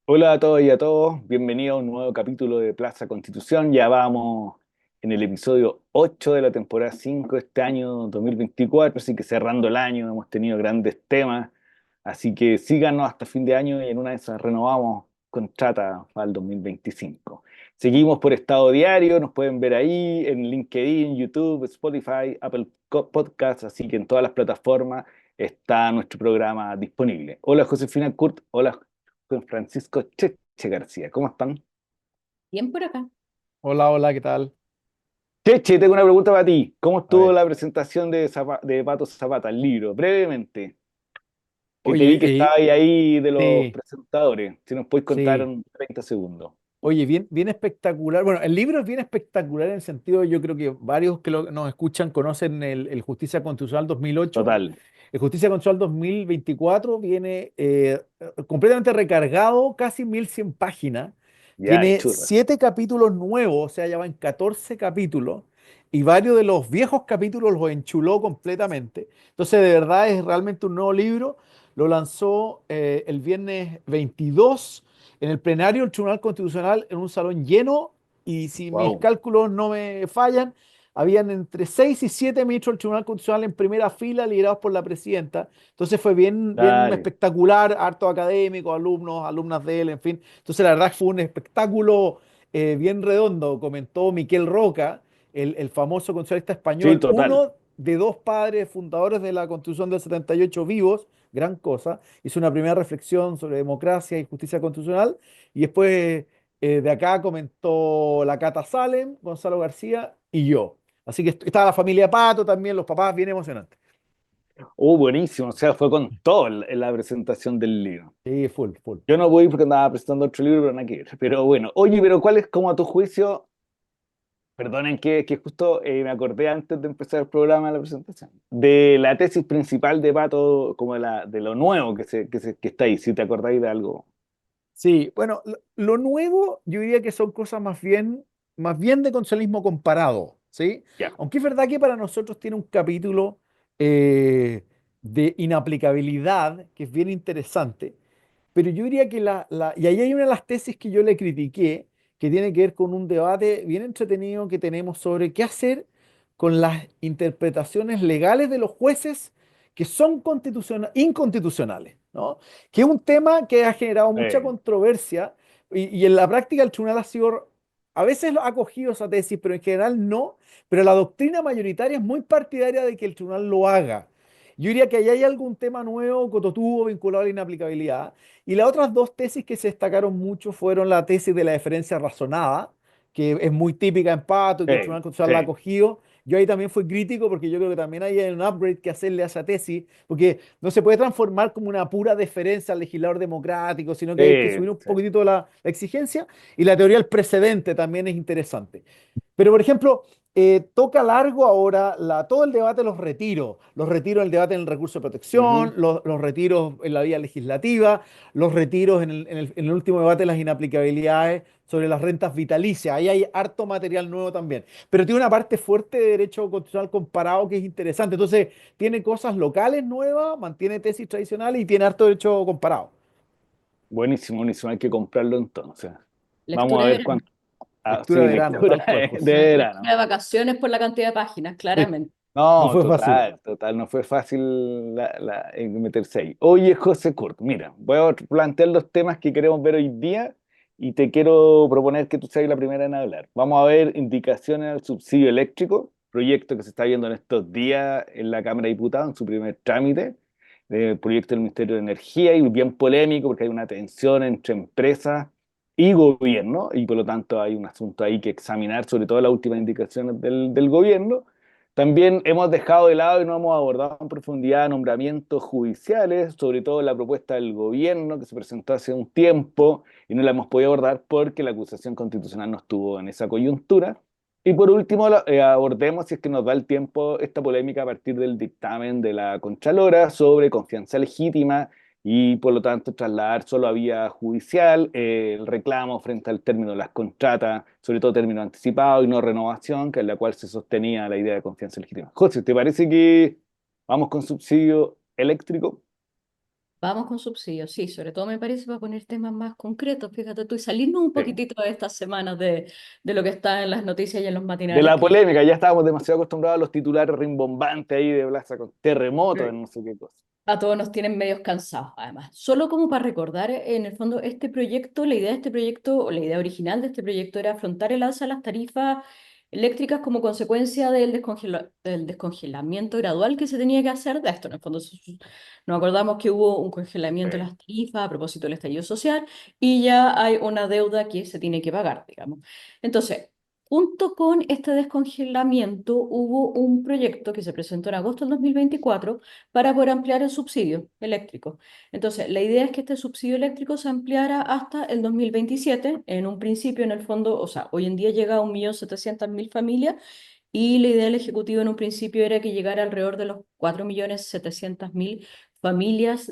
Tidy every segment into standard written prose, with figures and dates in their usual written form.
Hola a todos y a todos, bienvenidos a un nuevo capítulo de Plaza Constitución. Ya vamos en el episodio 8 de la temporada 5 este año 2024, así que cerrando el año hemos tenido grandes temas, así que síganos hasta fin de año y en una de esas renovamos contrata para el 2025. Seguimos por Estado Diario, nos pueden ver ahí en LinkedIn, YouTube, Spotify, Apple Podcasts, así que en todas las plataformas está nuestro programa disponible. Hola Josefina Kurt, hola con Francisco Cheche García. ¿Cómo están? Bien por acá. Hola, hola, ¿qué tal? Cheche, tengo una pregunta para ti. ¿Cómo A estuvo ver. la presentación de Pato Zapata, el libro? Brevemente, que te vi que Oye, estaba ahí de los sí, presentadores. Si nos puedes contar sí. en 30 segundos. Oye, bien, bien espectacular. Bueno, el libro es bien espectacular en el sentido, yo creo que varios que nos escuchan conocen el Justicia Constitucional 2008. Total. El Justicia Constitucional 2024 viene completamente recargado, casi 1100 páginas. Ya, Tiene churra. 7 capítulos nuevos, o sea, ya van 14 capítulos. Y varios de los viejos capítulos los enchuló completamente. Entonces, de verdad, es realmente un nuevo libro. Lo lanzó el viernes 22 en el plenario del Tribunal Constitucional en un salón lleno. Y si mis Wow. cálculos no me fallan, habían entre 6 y 7 ministros del Tribunal Constitucional en primera fila, liderados por la presidenta. Entonces fue bien, bien Dale. espectacular, hartos académicos, alumnos, alumnas de él, en fin. Entonces la verdad que fue un espectáculo bien redondo, comentó Miquel Roca, el famoso constitucionalista Sí, español, total. uno de dos padres fundadores de la Constitución del 78 vivos, gran cosa. Hizo una primera reflexión sobre democracia y justicia constitucional y después de acá comentó la Cata Salem, Gonzalo García y yo. Así que estaba la familia Pato también, los papás, bien emocionantes. Buenísimo. O sea, fue con todo en la presentación del libro. Sí, full, full. Yo no voy porque andaba presentando otro libro, pero nada que ver. Pero bueno, oye, pero ¿cuál es como a tu juicio? Perdonen que justo me acordé antes de empezar el programa de la presentación, de la tesis principal de Pato, como de lo nuevo que está ahí, si te acordáis de algo. Sí, bueno, lo nuevo yo diría que son cosas más bien de consumismo comparado, ¿sí? Ya. Aunque es verdad que para nosotros tiene un capítulo eh, de inaplicabilidad que es bien interesante. Pero yo diría que y ahí hay una de las tesis que yo le critiqué, que tiene que ver con un debate bien entretenido que tenemos sobre qué hacer con las interpretaciones legales de los jueces que son inconstitucionales, ¿no? Que es un tema que ha generado mucha Eh, controversia y en la práctica el tribunal ha sido, a veces ha acogido esa tesis, pero en general no, pero la doctrina mayoritaria es muy partidaria de que el tribunal lo haga. Yo diría que ahí hay algún tema nuevo, cototudo, vinculado a la inaplicabilidad. Y las otras dos tesis que se destacaron mucho fueron la tesis de la deferencia razonada, que es muy típica en Pato y que el Tribunal Constitucional la ha sí. acogido. Yo ahí también fui crítico porque yo creo que también hay un upgrade que hacerle a esa tesis, porque no se puede transformar como una pura deferencia al legislador democrático, sino que hay que subir un Sí. poquitito la exigencia. Y la teoría del precedente también es interesante. Pero, por ejemplo, toca largo ahora todo el debate de los retiros en el debate en el recurso de protección, Ujú. los retiros en la vía legislativa, los retiros en el último debate de las inaplicabilidades sobre las rentas vitalicias. Ahí hay harto material nuevo también. Pero tiene una parte fuerte de derecho constitucional comparado que es interesante. Entonces, tiene cosas locales nuevas, mantiene tesis tradicionales y tiene harto derecho comparado. Buenísimo, buenísimo, hay que comprarlo entonces. Vamos a Lectura de ver verano. cuánto. Ah, Lectura sí, de verano, lectura tal cual, de José. verano. Lectura de vacaciones por la cantidad de páginas, Sí, claramente. no No, fue fácil. total, total, no fue fácil meterse ahí. Oye, José Kurt, mira, voy a plantear los temas que queremos ver hoy día y te quiero proponer que tú seas la primera en hablar. Vamos a ver indicaciones al subsidio eléctrico, proyecto que se está viendo en estos días en la Cámara de Diputados, en su primer trámite, proyecto del Ministerio de Energía y bien polémico porque hay una tensión entre empresas y gobierno y por lo tanto hay un asunto ahí que examinar, sobre todo las últimas indicaciones del gobierno. También hemos dejado de lado y no hemos abordado en profundidad nombramientos judiciales, sobre todo la propuesta del gobierno que se presentó hace un tiempo y no la hemos podido abordar porque la acusación constitucional no estuvo en esa coyuntura. Y por último, abordemos, si es que nos da el tiempo, esta polémica a partir del dictamen de la Contralora sobre confianza legítima y por lo tanto trasladar solo a vía judicial el reclamo frente al término de las contratas, sobre todo término anticipado y no renovación, que es la cual se sostenía la idea de confianza legítima. José, ¿te parece que vamos con subsidio eléctrico? Vamos con subsidios, sí, sobre todo me parece para poner temas más concretos, fíjate tú, y salirnos un Sí. poquitito de estas semanas de lo que está en las noticias y en los De matinales, la que polémica, ya estábamos demasiado acostumbrados a los titulares rimbombantes ahí de Plaza con terremotos en no sé qué cosa. a todos nos tienen medios cansados, además. Solo como para recordar, en el fondo, este proyecto, la idea de este proyecto, o la idea original de este proyecto era afrontar el alza de las tarifas eléctricas como consecuencia del descongelamiento gradual que se tenía que hacer de esto. En el fondo, nos acordamos que hubo un congelamiento de Sí. las tarifas a propósito del estallido social y ya hay una deuda que se tiene que pagar, digamos. Entonces, junto con este descongelamiento, hubo un proyecto que se presentó en agosto del 2024 para poder ampliar el subsidio eléctrico. Entonces, la idea es que este subsidio eléctrico se ampliara hasta el 2027. En un principio, en el fondo, o sea, hoy en día llega a 1.700.000 familias y la idea del Ejecutivo en un principio era que llegara alrededor de los 4.700.000 familias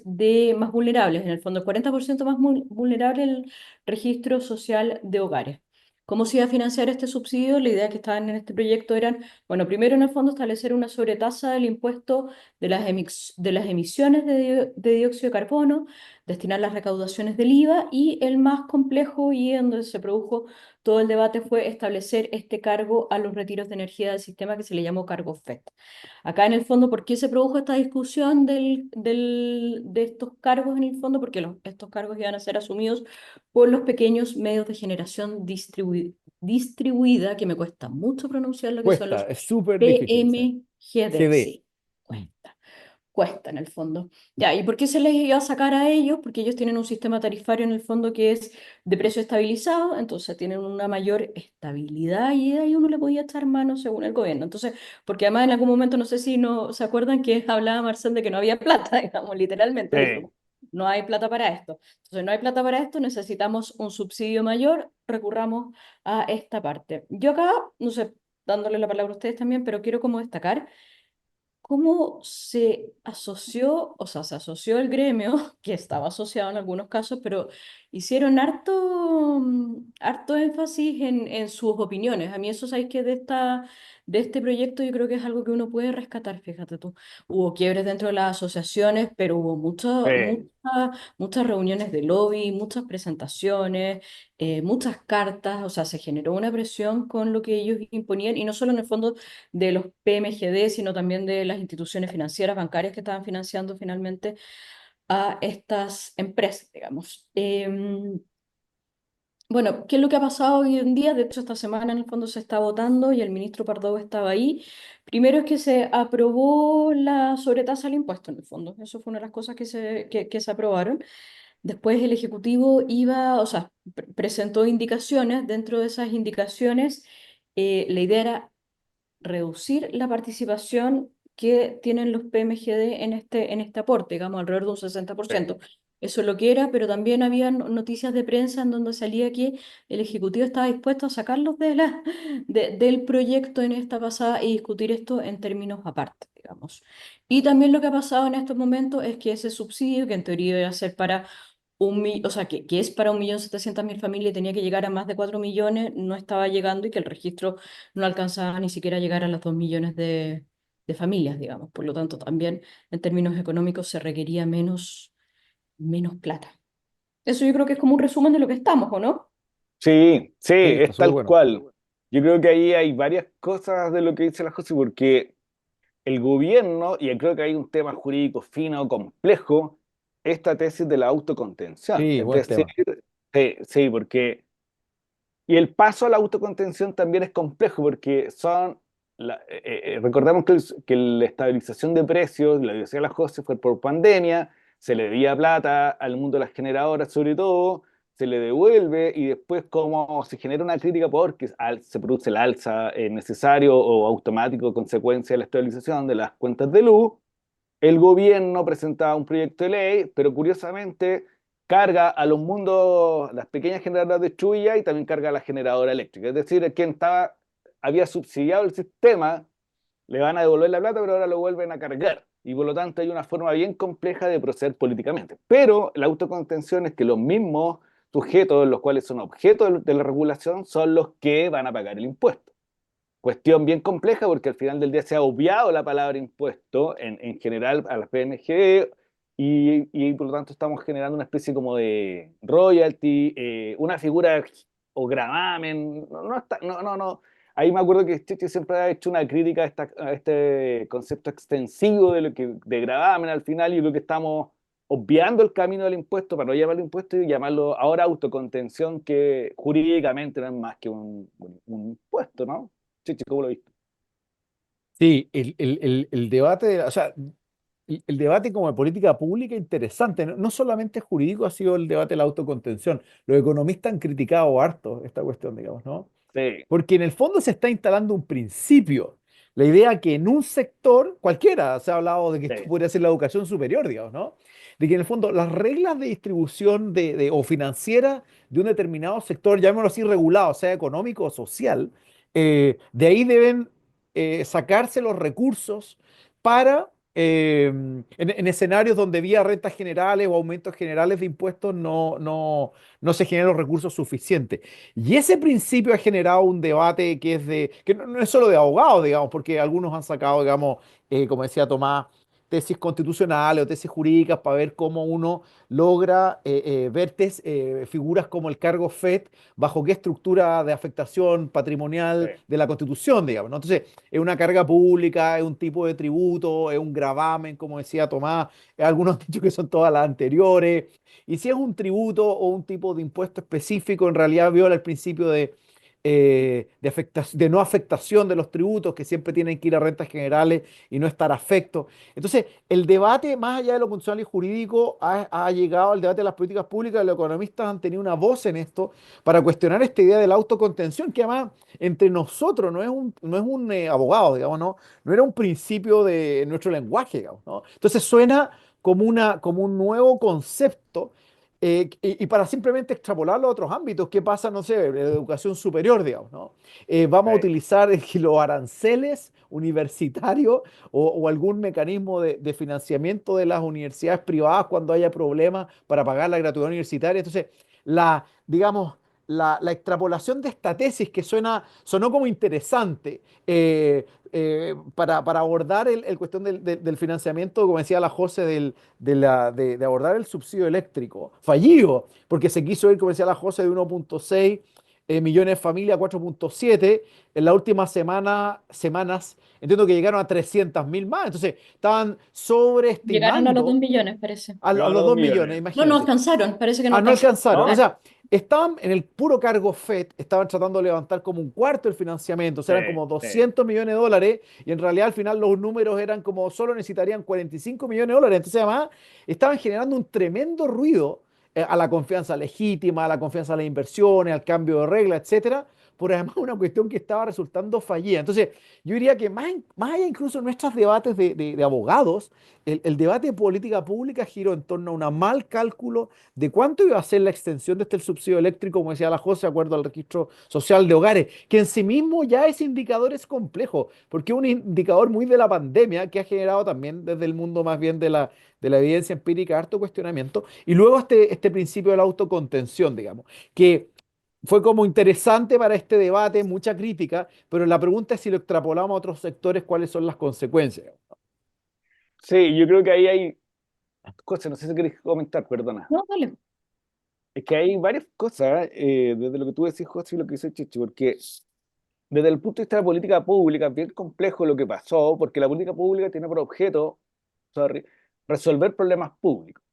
más vulnerables. En el fondo, el 40% más vulnerable el registro social de hogares. ¿Cómo se iba a financiar este subsidio? La idea que estaban en este proyecto eran, bueno, primero en el fondo establecer una sobretasa del impuesto de las emisiones de dióxido de carbono, destinar las recaudaciones del IVA y el más complejo y en donde se produjo todo el debate fue establecer este cargo a los retiros de energía del sistema que se le llamó cargo FET. Acá en el fondo, ¿por qué se produjo esta discusión de estos cargos en el fondo? Porque estos cargos iban a ser asumidos por los pequeños medios de generación distribuida, que me cuesta mucho pronunciar lo que son Cuesta, los es súper difícil, sí. PMGD, GD. sí, cuesta en el fondo. Ya, ¿y por qué se les iba a sacar a ellos? Porque ellos tienen un sistema tarifario en el fondo que es de precio estabilizado, entonces tienen una mayor estabilidad y ahí uno le podía echar mano según el gobierno. Entonces, porque además en algún momento, no sé si no se acuerdan que hablaba Marcel de que no había plata, digamos, literalmente, Sí. dijo, no hay plata para esto. Entonces, no hay plata para esto, necesitamos un subsidio mayor, recurramos a esta parte. Yo acá, no sé, dándole la palabra a ustedes también, pero quiero como destacar cómo se asoció, o sea, se asoció el gremio, que estaba asociado en algunos casos, pero hicieron harto énfasis en sus opiniones. A mí eso, ¿sabes qué? De este proyecto yo creo que es algo que uno puede rescatar, fíjate tú. Hubo quiebres dentro de las asociaciones, pero hubo Sí. muchas reuniones de lobby, muchas presentaciones, muchas cartas, o sea, se generó una presión con lo que ellos imponían, y no solo en el fondo de los PMGD, sino también de las instituciones financieras, bancarias que estaban financiando finalmente a estas empresas, digamos. Bueno, ¿qué es lo que ha pasado hoy en día? De hecho, esta semana en el fondo se está votando y el ministro Pardo estaba ahí. Primero es que se aprobó la sobretasa al impuesto en el fondo. Eso fue una de las cosas que se aprobaron. Después el Ejecutivo iba, o sea, presentó indicaciones. Dentro de esas indicaciones, la idea era reducir la participación que tienen los PMGD en este aporte, digamos, alrededor de un Sí. 60%. Eso es lo que era, pero también había noticias de prensa en donde salía que el Ejecutivo estaba dispuesto a sacarlos del proyecto en esta pasada y discutir esto en términos aparte, digamos. Y también lo que ha pasado en estos momentos es que ese subsidio, que en teoría iba a ser para o sea, que es para 1.700.000 familias y tenía que llegar a más de 4 millones, no estaba llegando y que el registro no alcanzaba ni siquiera a llegar a los 2 millones de familias, digamos. Por lo tanto, también en términos económicos se requería menos plata. Eso yo creo que es como un resumen de lo que estamos, ¿o no? Sí, sí, Sí, está es súper tal bueno. cual. Yo creo que ahí hay varias cosas de lo que dice la José, porque el gobierno, y creo que hay un tema jurídico fino, complejo, esta tesis de la autocontención. Sí, Es buen decir, tema. sí, sí, porque y el paso a la autocontención también es complejo porque recordemos que la estabilización de precios, lo decía la José, fue por pandemia, se le debía plata al mundo de las generadoras sobre todo, se le devuelve y después como se genera una crítica porque se produce el alza necesario o automático consecuencia de la estabilización de las cuentas de luz, el gobierno presentaba un proyecto de ley, pero curiosamente carga a los mundos, las pequeñas generadoras de Chuya y también carga a la generadora eléctrica. Es decir, había subsidiado el sistema, le van a devolver la plata, pero ahora lo vuelven a cargar. Y por lo tanto hay una forma bien compleja de proceder políticamente. Pero la autocontención es que los mismos sujetos, los cuales son objetos de la regulación, son los que van a pagar el impuesto. Cuestión bien compleja porque al final del día se ha obviado la palabra impuesto en general a las PNG y por lo tanto estamos generando una especie como de royalty, una figura o gravamen, no. Ahí me acuerdo que Cheche siempre ha hecho una crítica a este concepto extensivo de gravamen al final, y yo creo que estamos obviando el camino del impuesto para no llamarlo impuesto y llamarlo ahora autocontención, que jurídicamente no es más que un impuesto, ¿no? Cheche, ¿cómo lo viste? Sí, el debate, o sea, el debate como de política pública interesante, no, no solamente jurídico ha sido el debate de la autocontención. Los economistas han criticado harto esta cuestión, digamos, ¿no? Sí, Porque en el fondo se está instalando un principio. La idea que en un sector, cualquiera, se ha hablado de que esto sí, podría ser la educación superior, digamos, ¿no? De que en el fondo las reglas de distribución o financiera de un determinado sector, llamémoslo así, regulado, sea económico o social, de ahí deben sacarse los recursos para, en escenarios donde vía rentas generales o aumentos generales de impuestos no se generan los recursos suficientes. Y ese principio ha generado un debate que no es solo de abogados, digamos, porque algunos han sacado, digamos, como decía Tomás, tesis constitucionales o tesis jurídicas para ver cómo uno logra ver figuras como el cargo FED bajo qué estructura de afectación sí, patrimonial de la Constitución, digamos, ¿no? Entonces, es una carga pública, es un tipo de tributo, es un gravamen, como decía Tomás, algunos han dicho que son todas las anteriores. Y si es un tributo o un tipo de impuesto específico, en realidad viola el principio de no afectación de los tributos, que siempre tienen que ir a rentas generales y no estar afectos. Entonces, el debate, más allá de lo funcional y jurídico, ha llegado al debate de las políticas públicas. Los economistas han tenido una voz en esto para cuestionar esta idea de la autocontención, que además entre nosotros no es un abogado, digamos, no era un principio de nuestro lenguaje, digamos, ¿no? Entonces suena como un nuevo concepto, y para simplemente extrapolarlo a otros ámbitos, ¿qué pasa, no sé, en la educación superior, digamos, ¿no? Vamos a sí. utilizar los aranceles universitarios o algún mecanismo de financiamiento de las universidades privadas cuando haya problemas para pagar la gratuidad universitaria. Entonces, digamos, la extrapolación de esta tesis que sonó como interesante, para abordar el cuestión del financiamiento, como decía la José, de abordar el subsidio eléctrico, fallido, porque se quiso ir, como decía la José, de 1,6 millones de familias a 4,7. En las últimas semanas, entiendo que llegaron a 300.000 más, entonces estaban Llegaron a los 2 sobreestimando millones, parece. a Llegamos a los los dos 2 millones, millones. No, no imagínate. alcanzaron, parece que no Ah, no alcanzaron. alcanzaron. O Claro. sea, estaban en el puro cargo FED, estaban tratando de levantar como un cuarto del financiamiento, o Sí, sea, eran como sí. 200 millones de dólares, y en realidad al final los números eran como solo necesitarían 45 millones de dólares. Entonces, además, estaban generando un tremendo ruido a la confianza legítima, a la confianza en las inversiones, al cambio de reglas, etcétera, por además una cuestión que estaba resultando fallida. Entonces, yo diría que más allá incluso de nuestros debates de abogados, el debate de política pública giró en torno a un mal cálculo de cuánto iba a ser la extensión de este subsidio eléctrico, como decía la José, de acuerdo al registro social de hogares, que en sí mismo ya ese indicador es complejo, porque es un indicador muy de la pandemia que ha generado también desde el mundo más bien de la evidencia empírica harto cuestionamiento, y luego este principio de la autocontención, digamos, que fue como interesante para este debate, mucha crítica, pero la pregunta es si lo extrapolamos a otros sectores, ¿cuáles son las consecuencias? Sí, yo creo que ahí hay cosas, no sé si querés comentar, perdona. No, vale. Es que hay varias cosas, desde lo que tú decís, José, y lo que dice Chichi, porque desde el punto de vista de la política pública es bien complejo lo que pasó, porque la política pública tiene por objeto, sorry, resolver problemas públicos.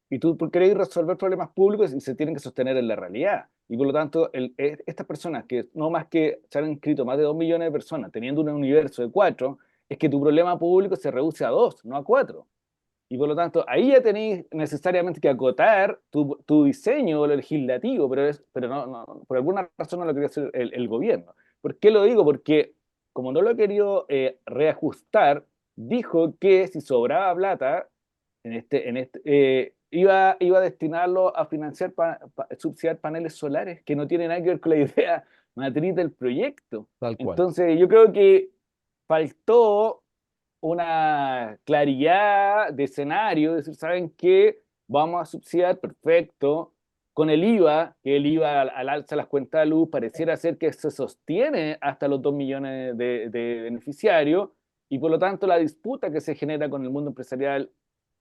Y tú querés resolver problemas públicos y se tienen que sostener en la realidad. Y por lo tanto, estas personas que no más que se han inscrito más de 2 millones de personas, teniendo un universo de 4, es que tu problema público se reduce a 2, no a 4. Y por lo tanto, ahí ya tenéis necesariamente que acotar tu diseño legislativo, pero no, por alguna razón no lo quería hacer el gobierno. ¿Por qué lo digo? Porque como no lo he querido reajustar, dijo que si sobraba plata, iba a destinarlo a financiar, subsidiar paneles solares, que no tiene nada que ver con la idea matriz del proyecto. Tal cual. Entonces, yo creo que faltó una claridad de escenario, es decir, ¿saben qué? Vamos a subsidiar, perfecto, con el IVA, que el IVA al alza las cuentas de luz pareciera ser que se sostiene hasta los 2 millones de beneficiarios, y por lo tanto la disputa que se genera con el mundo empresarial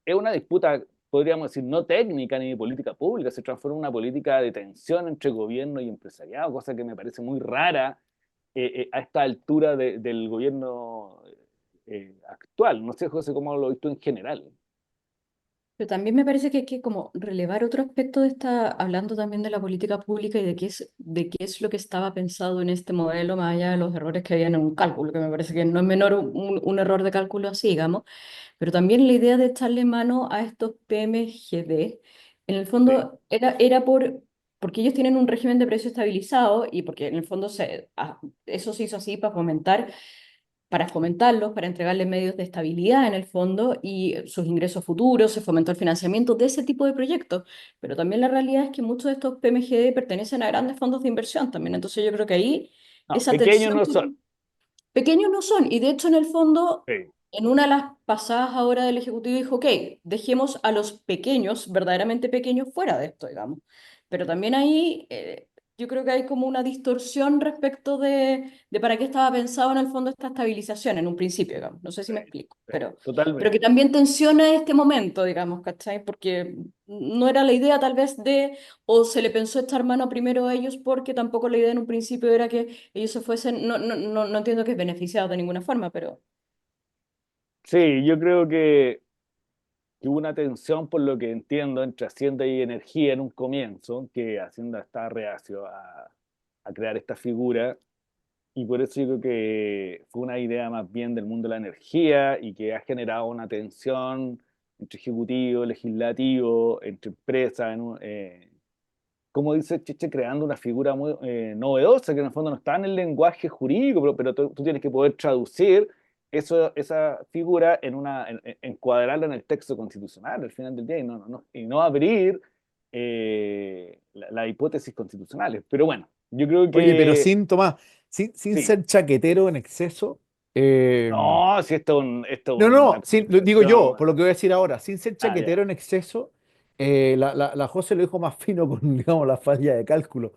es una disputa podríamos decir, no técnica ni de política pública, se transforma en una política de tensión entre gobierno y empresariado, cosa que me parece muy rara a esta altura del gobierno actual. No sé, José, cómo lo has visto en general. Pero también me parece que hay que como relevar otro aspecto de esta, hablando también de la política pública y de qué es lo que estaba pensado en este modelo, más allá de los errores que habían en un cálculo, que me parece que no es menor un error de cálculo así, digamos, pero también la idea de echarle mano a estos PMGD, en el Sí. fondo era porque ellos tienen un régimen de precio estabilizado y porque en el fondo eso se hizo así para fomentarlos, para entregarles medios de estabilidad en el fondo y sus ingresos futuros, se fomentó el financiamiento de ese tipo de proyectos, pero también la realidad es que muchos de estos PMGD pertenecen a grandes fondos de inversión también, entonces yo creo que ahí No, esa pequeños tensión no son. pequeños no son, y de hecho en el fondo, Sí. en una de las pasadas ahora del Ejecutivo dijo, ok, dejemos a los pequeños, verdaderamente pequeños, fuera de esto, digamos. Pero también ahí yo creo que hay como una distorsión respecto de para qué estaba pensado en el fondo esta estabilización en un principio, digamos. No sé si Sí, me explico, sí, pero que totalmente. también tensiona este momento, digamos, ¿cachai? Porque no era la idea tal vez o se le pensó echar mano primero a ellos porque tampoco la idea en un principio era que ellos se fuesen, no entiendo que es beneficiado de ninguna forma, pero Sí, yo creo que hubo una tensión, por lo que entiendo, entre Hacienda y Energía en un comienzo, que Hacienda está reacio a crear esta figura, y por eso yo creo que fue una idea más bien del mundo de la energía y que ha generado una tensión entre ejecutivo, legislativo, entre empresas, como dice Cheche, creando una figura muy novedosa, que en el fondo no está en el lenguaje jurídico, pero tú tienes que poder traducir esa figura encuadrarla en el texto constitucional al final del día y no abrir las hipótesis constitucionales. Pero bueno, yo creo Oye, pero que Tomás, sin sí. ser chaquetero en exceso, eh, No, si esto es no, una no, lo digo yo, conversación. por lo que voy a decir ahora, sin ser Ah, ya. chaquetero en exceso, la José lo dijo más fino con, digamos, la falla de cálculo.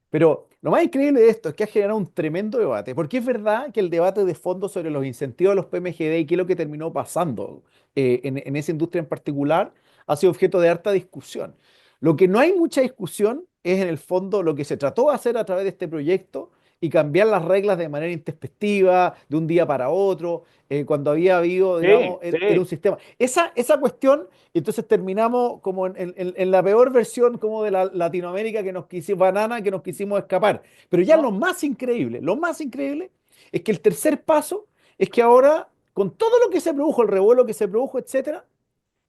Pero lo más increíble de esto es que ha generado un tremendo debate, porque es verdad que el debate de fondo sobre los incentivos a los PMGD y qué es lo que terminó pasando en esa industria en particular ha sido objeto de harta discusión. Lo que no hay mucha discusión es en el fondo lo que se trató de hacer a través de este proyecto y cambiar las reglas de manera intempestiva, de un día para otro, cuando había habido, digamos, Sí, sí. era un sistema. Esa cuestión, y entonces terminamos como en la peor versión como de la Latinoamérica que nos quisimos, banana, que nos quisimos escapar. Pero ya No, lo más increíble es que el tercer paso es que ahora, con todo lo que se produjo, el revuelo que se produjo, etcétera,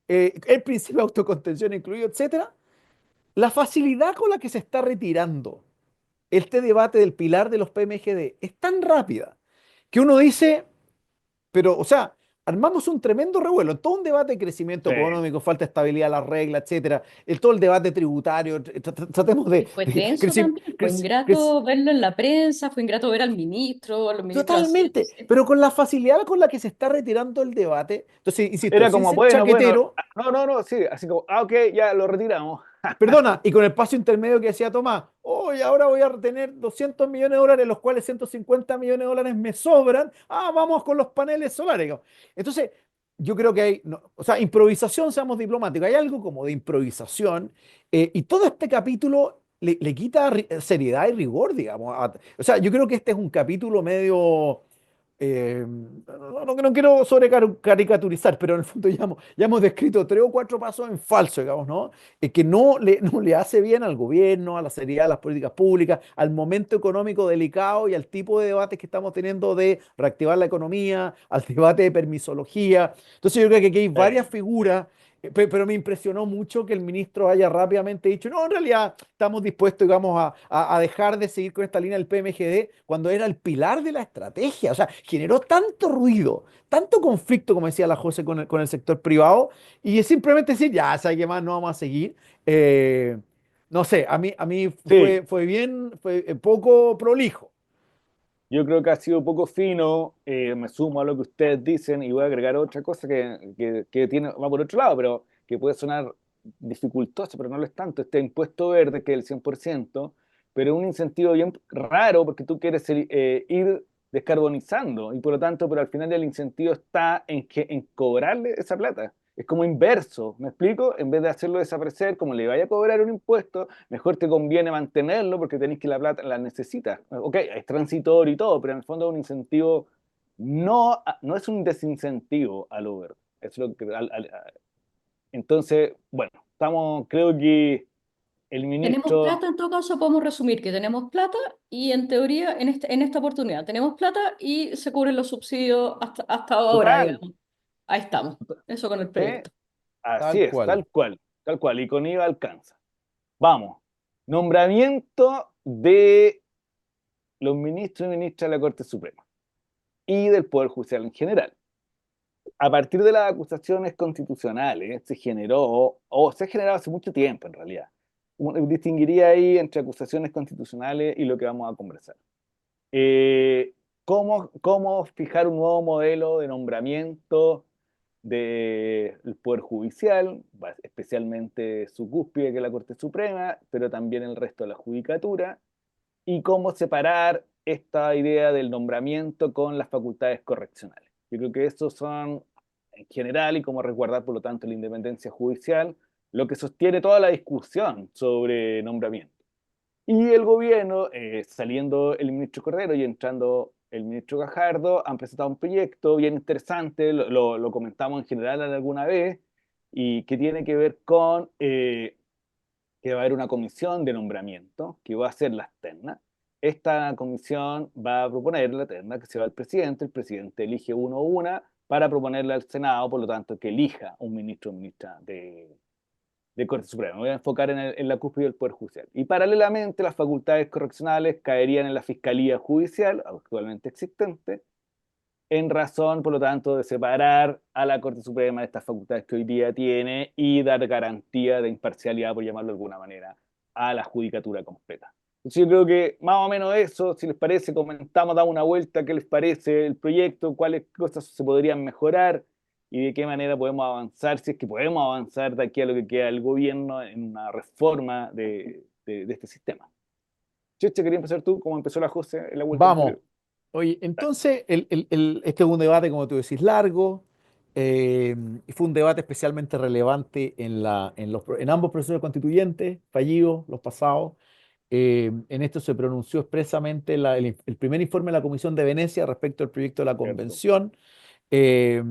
el principio de autocontención incluido, etcétera, la facilidad con la que se está retirando este debate del pilar de los PMGD es tan rápida que uno dice, pero, o sea, armamos un tremendo revuelo, todo un debate de crecimiento sí. económico, falta de estabilidad de la regla, etcétera, todo el debate tributario, tratemos y fue de tenso también, fue ingrato verlo en la prensa, fue ingrato ver al ministro, a los ministros totalmente, haciéndose. pero con la facilidad con la que se está retirando el debate, entonces, insisto, Era sin como, ser bueno, bueno. chaquetero, No, no, no, sí, así como, ok, ya lo retiramos. perdona, y con el paso intermedio que decía Tomás, hoy ahora voy a tener 200 millones de dólares, los cuales 150 millones de dólares me sobran. Ah, vamos con los paneles solares. Entonces, yo creo que hay, o sea, improvisación, seamos diplomáticos, hay algo como de improvisación, y todo este capítulo le quita seriedad y rigor, digamos. O sea, yo creo que este es un capítulo medio no quiero sobre caricaturizar, pero en el fondo ya hemos descrito tres o cuatro pasos en falso, digamos, ¿no? Que no le hace bien al gobierno, a la seriedad de las políticas públicas, al momento económico delicado y al tipo de debates que estamos teniendo de reactivar la economía, al debate de permisología. Entonces yo creo que aquí hay varias Sí, figuras. Pero me impresionó mucho que el ministro haya rápidamente dicho, no, en realidad estamos dispuestos, digamos, a dejar de seguir con esta línea del PMGD cuando era el pilar de la estrategia. O sea, generó tanto ruido, tanto conflicto, como decía la José, con el sector privado, y es simplemente decir, ya, ¿sabes qué más? No vamos a seguir. No sé, a mí sí, fue poco prolijo. yo creo que ha sido poco fino, me sumo a lo que ustedes dicen y voy a agregar otra cosa que tiene, va por otro lado, pero que puede sonar dificultoso, pero no lo es tanto, este impuesto verde que es el 100%, pero es un incentivo bien raro porque tú quieres ir descarbonizando y por lo tanto, pero al final el incentivo está en cobrarle esa plata. Es como inverso, ¿me explico? En vez de hacerlo desaparecer, como le vaya a cobrar un impuesto, mejor te conviene mantenerlo porque tenés que la plata la necesitas. Ok, es transitorio y todo, pero en el fondo es un incentivo, no es un desincentivo al Uber. Es lo que, entonces, bueno, creo que el Tenemos ministro, plata, en todo caso podemos resumir que tenemos plata y en teoría en esta oportunidad tenemos plata y se cubren los subsidios hasta ahora, total, digamos. Ahí estamos. Eso con el ¿eh? proyecto. Así Tal es, cual. tal cual, y con IVA alcanza. Vamos, nombramiento de los ministros y ministras de la Corte Suprema y del Poder Judicial en general. A partir de las acusaciones constitucionales se generó, o se ha generado hace mucho tiempo en realidad, distinguiría ahí entre acusaciones constitucionales y lo que vamos a conversar. Eh, cómo fijar un nuevo modelo de nombramiento del Poder Judicial, especialmente su cúspide, que es la Corte Suprema, pero también el resto de la judicatura, y cómo separar esta idea del nombramiento con las facultades correccionales. Yo creo que estos son, en general, y cómo resguardar, por lo tanto, la independencia judicial, lo que sostiene toda la discusión sobre nombramiento. Y el gobierno, saliendo el ministro Cordero y entrando el ministro Gajardo, han presentado un proyecto bien interesante, lo comentamos en general alguna vez, y que tiene que ver con que va a haber una comisión de nombramiento que va a hacer las ternas. Esta comisión va a proponer la terna que se va al presidente, el presidente elige uno o una para proponerle al Senado, por lo tanto, que elija un ministro o ministra de Corte Suprema. Me voy a enfocar en la cúspide del Poder Judicial. Y paralelamente, las facultades correccionales caerían en la Fiscalía Judicial, actualmente existente, en razón, por lo tanto, de separar a la Corte Suprema de estas facultades que hoy día tiene y dar garantía de imparcialidad, por llamarlo de alguna manera, a la judicatura completa. Entonces yo creo que más o menos eso, si les parece, comentamos, damos una vuelta, qué les parece el proyecto, cuáles cosas se podrían mejorar y de qué manera podemos avanzar, si es que podemos avanzar de aquí a lo que queda el gobierno en una reforma de este sistema. Cheche, quería empezar tú, como empezó la José en la vuelta Vamos. anterior. Oye, entonces, este es un debate, como tú decís, largo. Y fue un debate especialmente relevante en ambos procesos constituyentes, fallidos, los pasados. En esto se pronunció expresamente el primer informe de la Comisión de Venecia respecto al proyecto de la ¿Cierto? Convención. Eh,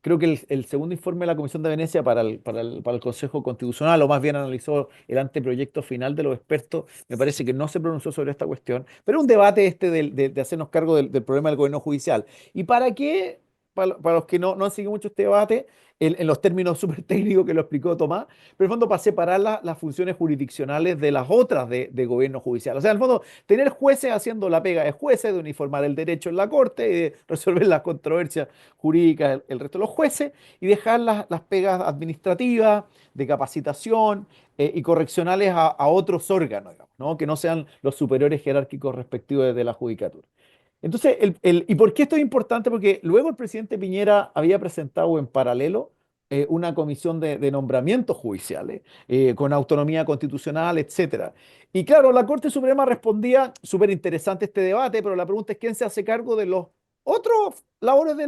Creo que el segundo informe de la Comisión de Venecia para el Consejo Constitucional, o más bien analizó el anteproyecto final de los expertos, me parece que no se pronunció sobre esta cuestión, pero un debate de hacernos cargo del problema del gobierno judicial. ¿Y para qué? Para los que no han seguido mucho este debate, en los términos súper técnicos que lo explicó Tomás, pero en el fondo para separar las funciones jurisdiccionales de las otras de gobierno judicial. O sea, en el fondo, tener jueces haciendo la pega de jueces, de uniformar el derecho en la corte, y de resolver las controversias jurídicas, el resto de los jueces, y dejar las pegas administrativas, de capacitación y correccionales a otros órganos, digamos, ¿no? Que no sean los superiores jerárquicos respectivos de la judicatura. Entonces, ¿y por qué esto es importante? Porque luego el presidente Piñera había presentado en paralelo una comisión de nombramientos judiciales con autonomía constitucional, etcétera. Y claro, la Corte Suprema respondía, súper interesante este debate, pero la pregunta es quién se hace cargo de los otros labores de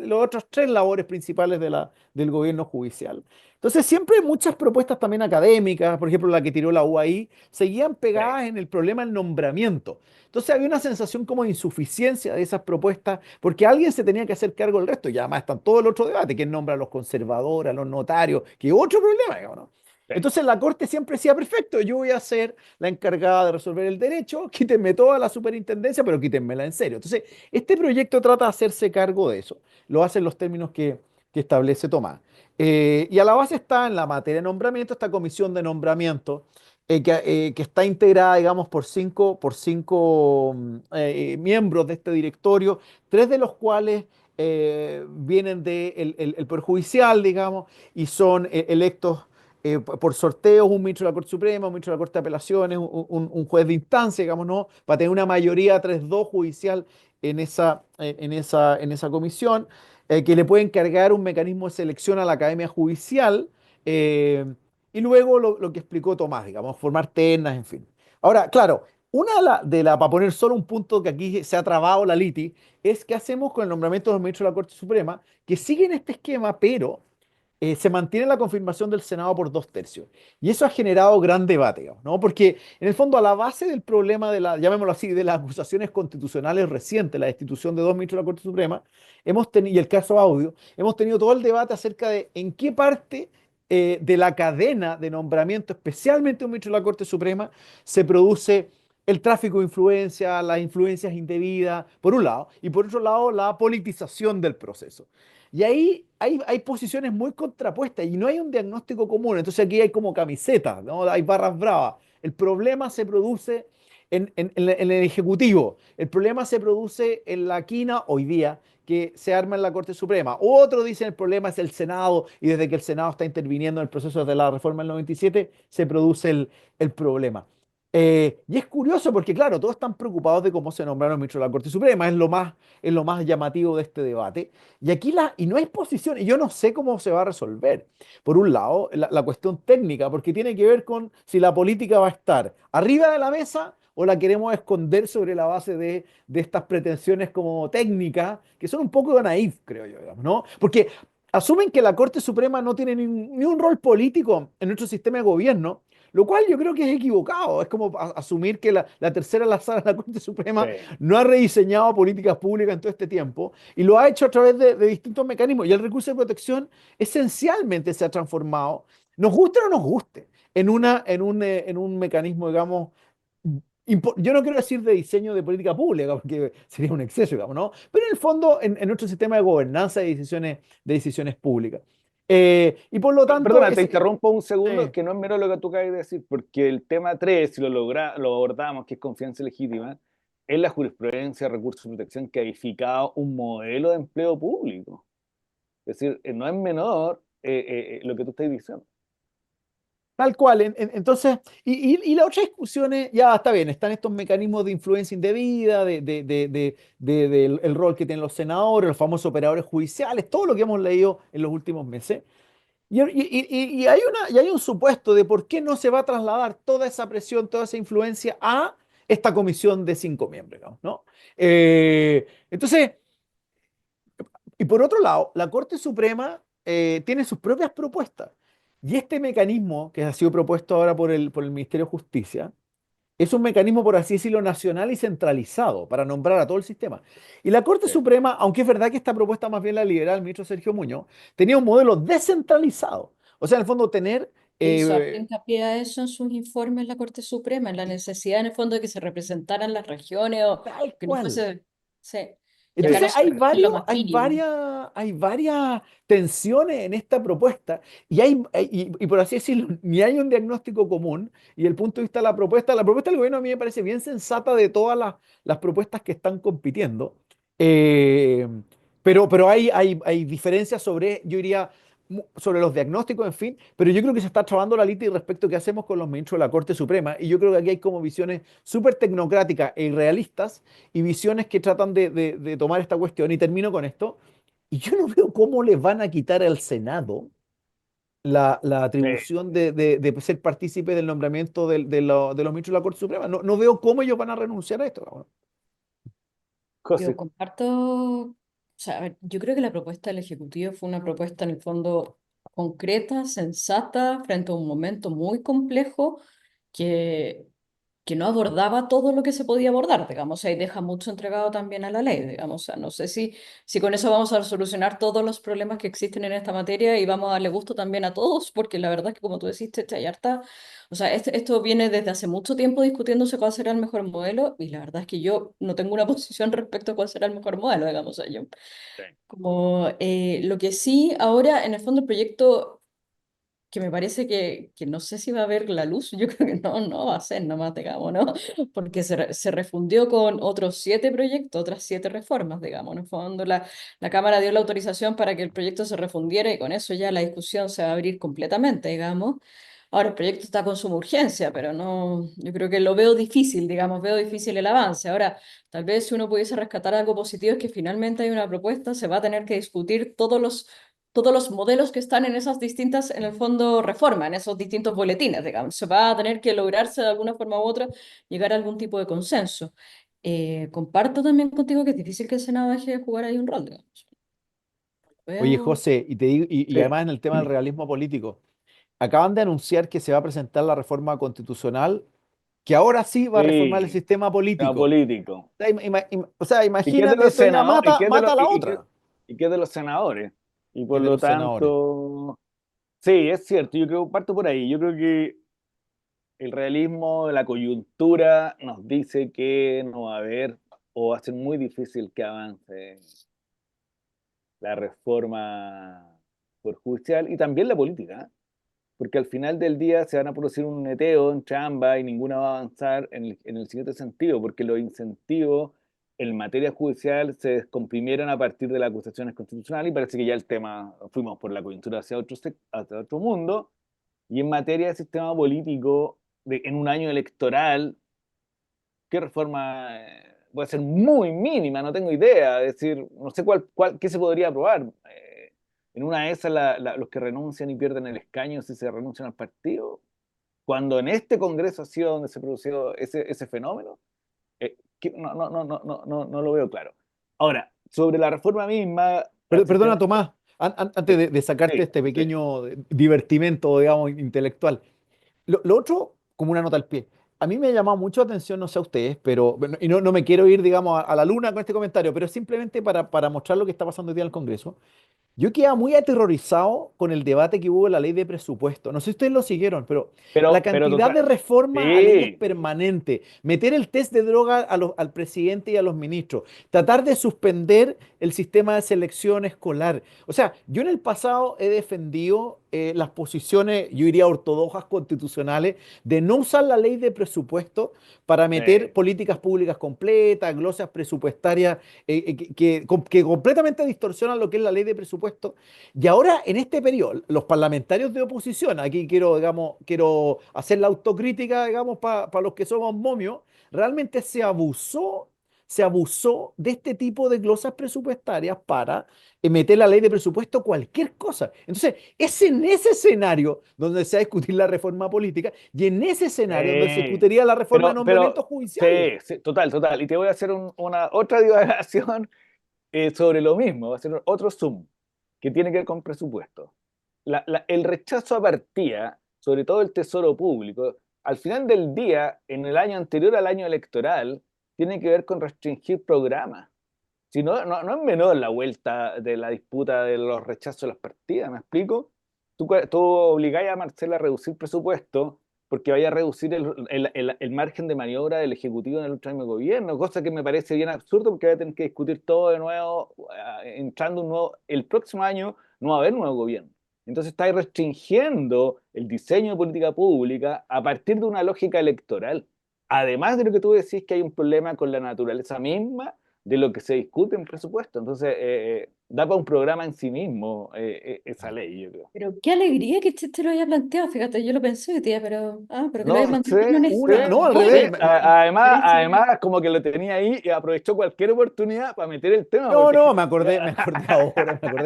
los otros tres labores principales del gobierno judicial. Entonces, siempre hay muchas propuestas también académicas, por ejemplo, la que tiró la UAI, seguían Sí, pegadas en el problema del nombramiento. Entonces había una sensación como de insuficiencia de esas propuestas, porque alguien se tenía que hacer cargo del resto, y además están todo el otro debate, quién nombra a los conservadores, a los notarios, que es otro problema, digamos, ¿no? sí. Entonces la Corte siempre decía, perfecto, yo voy a ser la encargada de resolver el derecho, quítenme toda la superintendencia, pero quítenmela en serio. Entonces, este proyecto trata de hacerse cargo de eso, lo hace en los términos que establece Tomás. Y a la base está en la materia de nombramiento, esta comisión de nombramiento que está integrada, digamos, por cinco miembros de este directorio, tres de los cuales vienen del Poder Judicial, digamos, y son electos por sorteos, un ministro de la Corte Suprema, un ministro de la Corte de Apelaciones, un juez de instancia, digamos, ¿no? Para tener una mayoría 3-2 judicial en esa comisión, que le puede encargar un mecanismo de selección a la Academia Judicial. eh, y luego lo que explicó Tomás, digamos, formar ternas, en fin. Ahora, claro, para poner solo un punto que aquí se ha trabado la liti, es qué hacemos con el nombramiento de los ministros de la Corte Suprema, que siguen este esquema, pero se mantiene la confirmación del Senado por 2/3. Y eso ha generado gran debate, digamos, ¿no? Porque en el fondo a la base del problema de la, llamémoslo así, de las acusaciones constitucionales recientes, la destitución de dos ministros de la Corte Suprema, hemos tenido, y el caso Audio, hemos tenido todo el debate acerca de en qué parte de la cadena de nombramiento, especialmente un ministro de la Corte Suprema, se produce el tráfico de influencia, las influencias indebidas, por un lado, y por otro lado, la politización del proceso. Y ahí hay posiciones muy contrapuestas y no hay un diagnóstico común. Entonces aquí hay como camisetas, ¿no? Hay barras bravas. El problema se produce en el Ejecutivo. El problema se produce en la quina hoy día que se arma en la Corte Suprema. Otros dicen el problema es el Senado y desde que el Senado está interviniendo en el proceso de la reforma del 97 se produce el problema. Y es curioso porque, claro, todos están preocupados de cómo se nombraron ministros de la Corte Suprema, es lo más llamativo de este debate. Y aquí y no hay posición, y yo no sé cómo se va a resolver. Por un lado, la cuestión técnica, porque tiene que ver con si la política va a estar arriba de la mesa o la queremos esconder sobre la base de estas pretensiones como técnicas, que son un poco naif, creo yo, digamos, ¿no? Porque asumen que la Corte Suprema no tiene ni un rol político en nuestro sistema de gobierno, lo cual yo creo que es equivocado. Es como asumir que la tercera la sala de la Corte Sí. Suprema no ha rediseñado políticas públicas en todo este tiempo y lo ha hecho a través de distintos mecanismos. Y el recurso de protección esencialmente se ha transformado, nos guste o no nos guste, en un mecanismo, digamos, yo no quiero decir de diseño de política pública, porque sería un exceso, digamos, ¿no? Pero en el fondo, en nuestro sistema de gobernanza de decisiones públicas. Y por lo tanto, Perdona, te interrumpo un segundo, eh, que no es menor lo que tú acabas de decir, porque el tema 3 si lo abordamos, que es confianza legítima, es la jurisprudencia de recursos de protección que ha edificado un modelo de empleo público. Es decir, no es menor lo que tú estás diciendo. tal cual. Entonces, y la otra discusión es, ya está bien, están estos mecanismos de influencia indebida, del el rol que tienen los senadores, los famosos operadores judiciales, todo lo que hemos leído en los últimos meses. Y hay un supuesto de por qué no se va a trasladar toda esa presión, toda esa influencia a esta comisión de 5 miembros, digamos, ¿no? Entonces, y por otro lado, la Corte Suprema tiene sus propias propuestas. Y este mecanismo que ha sido propuesto ahora por el Ministerio de Justicia es un mecanismo, por así decirlo, nacional y centralizado para nombrar a todo el sistema. Y la Corte Sí. Suprema, aunque es verdad que esta propuesta más bien la lidera el ministro Sergio Muñoz, tenía un modelo descentralizado. O sea, en el fondo tener... Hizo harto eh, hincapié a eso en sus informes la Corte Suprema, en la necesidad en el fondo de que se representaran las regiones o tal que no cual. fuese, sí, y acá Sí. no Entonces se representa lo más mínimo. hay varias tensiones en esta propuesta y por así decirlo, ni hay un diagnóstico común y el punto de vista de la propuesta del gobierno a mí me parece bien sensata de todas las propuestas que están compitiendo. Eh, pero hay diferencias sobre, yo diría, sobre los diagnósticos, en fin, pero yo creo que se está trabando la lista y respecto a qué hacemos con los ministros de la Corte Suprema y yo creo que aquí hay como visiones súper tecnocráticas e irrealistas y visiones que tratan de tomar esta cuestión. Y termino con esto. Y yo no veo cómo le van a quitar al Senado la Sí. atribución de ser partícipe del nombramiento de los ministros de la Corte Suprema. No, no veo cómo ellos van a renunciar a esto, cabrón. Yo José, comparto, o sea, a ver, yo creo que la propuesta del Ejecutivo fue una propuesta en el fondo concreta, sensata, frente a un momento muy complejo que, que no abordaba todo lo que se podía abordar, digamos, o sea, y deja mucho entregado también a la ley, digamos, o sea, no sé si con eso vamos a solucionar todos los problemas que existen en esta materia y vamos a darle gusto también a todos, porque la verdad es que como tú deciste, hay harta, o sea, esto viene desde hace mucho tiempo discutiéndose cuál será el mejor modelo y la verdad es que yo no tengo una posición respecto a cuál será el mejor modelo, digamos, o sea, yo sí. como lo que sí, ahora en el fondo el proyecto que me parece que no sé si va a ver la luz, yo creo que no va a ser nomás, digamos, ¿no? Porque se refundió con otros 7 proyectos, otras 7 reformas, digamos, ¿no? En el fondo la Cámara dio la autorización para que el proyecto se refundiera y con eso ya la discusión se va a abrir completamente, digamos. Ahora el proyecto está con suma urgencia, pero no, yo creo que lo veo difícil, digamos, veo difícil el avance. Ahora, tal vez si uno pudiese rescatar algo positivo es que finalmente hay una propuesta, se va a tener que discutir todos los modelos que están en esas distintas, en el fondo, reformas, en esos distintos boletines, digamos. Se va a tener que lograrse de alguna forma u otra llegar a algún tipo de consenso. Comparto también contigo que es difícil que el Senado deje de jugar ahí un rol, digamos. Oye, Veo. José, y te digo, y Sí. además en el tema del realismo político, acaban de anunciar que se va a presentar la reforma constitucional, que ahora sí va a reformar el Sí, sistema tema político. político. O sea, o sea, ¿Y qué es de imagínate, los esto ya senadores? mata, mata a la otra, ¿Y qué es de los senadores? Y que por es de lo los senadores. tanto, sí, es cierto, yo creo, parto por ahí. Yo creo que el realismo, la coyuntura nos dice que no va a haber o va a ser muy difícil que avance la reforma por judicial y también la política, ¿eh? Porque al final del día se van a producir un neteo entre ambas y ninguna va a avanzar en el siguiente sentido, porque los incentivos en materia judicial se descomprimieron a partir de las acusaciones constitucionales y parece que ya el tema, fuimos por la coyuntura hacia otro mundo, y en materia de sistema político, en un año electoral, ¿qué reforma puede ser muy mínima? No tengo idea. Es decir, no sé qué se podría aprobar. En una de esas, los que renuncian y pierden el escaño si se renuncian al partido, cuando en este Congreso ha sido donde se produjo ese fenómeno, no lo veo claro. Ahora, sobre la reforma misma, al Perdona, sistema... Tomás, antes Sí, de sacarte sí, este sí. pequeño divertimento, digamos, intelectual. Lo otro, como una nota al pie. A mí me ha llamado mucho la atención, no sé a ustedes, pero, bueno, y no me quiero ir, digamos, a la luna con este comentario, pero simplemente para mostrar lo que está pasando hoy día en el Congreso. Yo quedaba muy aterrorizado con el debate que hubo en la ley de presupuesto. No sé si ustedes lo siguieron, pero la Pero cantidad total, de reformas a leyes sí, permanentes, meter el test de droga al presidente y a los ministros, tratar de suspender el sistema de selección escolar. O sea, yo en el pasado he defendido las posiciones, yo diría ortodoxas constitucionales, de no usar la ley de presupuesto para meter eh, políticas públicas completas, glosas presupuestarias que completamente distorsionan lo que es la ley de presupuesto. Y ahora, en este periodo, los parlamentarios de oposición, aquí quiero, digamos, quiero hacer la autocrítica, digamos, para los que somos momios, realmente se abusó de este tipo de glosas presupuestarias para meter la ley de presupuesto cualquier cosa. Entonces, es en ese escenario donde se va a discutir la reforma política y en ese escenario donde se eh, discutiría la reforma de nombramientos pero, judiciales. sí, sí, total, total. Y te voy a hacer una otra divagación sobre lo mismo, va a ser otro Zoom, que tiene que ver con presupuesto. El rechazo a partida, sobre todo el tesoro público, al final del día, en el año anterior al año electoral, tiene que ver con restringir programas. Si no, no es menor la vuelta de la disputa de los rechazos de las partidas, ¿me explico? Tú obligáis a Marcela a reducir presupuesto porque vaya a reducir el margen de maniobra del Ejecutivo en el último gobierno, cosa que me parece bien absurdo porque va a tener que discutir todo de nuevo, entrando un nuevo, el próximo año no va a haber nuevo gobierno. Entonces estáis restringiendo el diseño de política pública a partir de una lógica electoral. Además de lo que tú decís que hay un problema con la naturaleza misma de lo que se discute en presupuesto. Entonces, da para un programa en sí mismo esa ley, yo creo. Pero qué alegría que este te lo haya planteado. Fíjate, yo lo pensé, tía, pero que lo haya No planteado con sé, Una, honestidad. no, al Voy, revés. Además, como que lo tenía ahí y aprovechó cualquier oportunidad para meter el tema, No, porque no, me acordé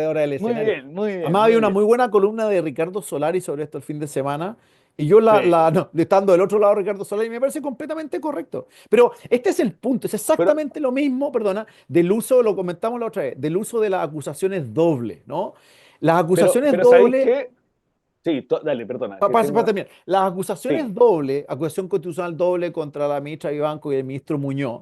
ahora del muy escenario. bien, muy bien, Además, había muy una bien. muy buena columna de Ricardo Solari sobre esto el fin de semana. Y yo Sí, no, estando del otro lado de Ricardo Solari, me parece completamente correcto. Pero este es el punto, es pero, exactamente lo mismo, perdona, del uso, lo comentamos la otra vez, del uso de las acusaciones dobles, ¿no? Las acusaciones pero ¿sabéis dobles, qué? Sí, dale, perdona, que para tengo... terminar, las acusaciones Sí, dobles, acusación constitucional doble contra la ministra Vivanco y el ministro Muñoz,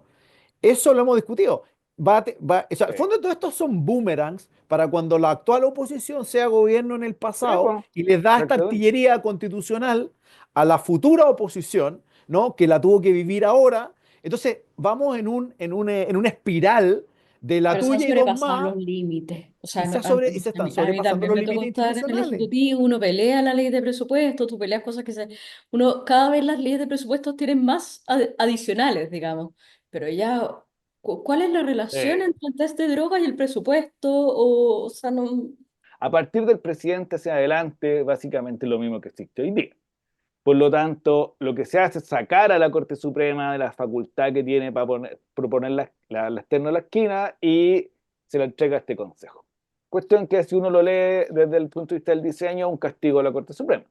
eso lo hemos discutido. O sea, sí, al fondo, todo esto son boomerangs para cuando la actual oposición sea gobierno en el sí, pasado pues, y les da esta exactamente. artillería constitucional a la futura oposición, ¿no? Que la tuvo que vivir ahora. Entonces, vamos en una espiral de la pero se han tuya y dos sobrepasado más los límites. O sea, y a se están a mí sobrepasando también los me tocó límites estar en el institucionales. Ejecutivo, uno pelea la ley de presupuesto, tú peleas cosas que se... Uno, cada vez las leyes de presupuestos tienen más adicionales, digamos. Pero ya, ¿cuál es la relación Sí. entre el test de droga y el presupuesto? O sea, no... A partir del presidente hacia adelante, básicamente lo mismo que existe hoy día. Por lo tanto, lo que se hace es sacar a la Corte Suprema de la facultad que tiene para proponer la externa a la esquina y se la entrega a este Consejo. Cuestión que si uno lo lee desde el punto de vista del diseño, es un castigo a la Corte Suprema.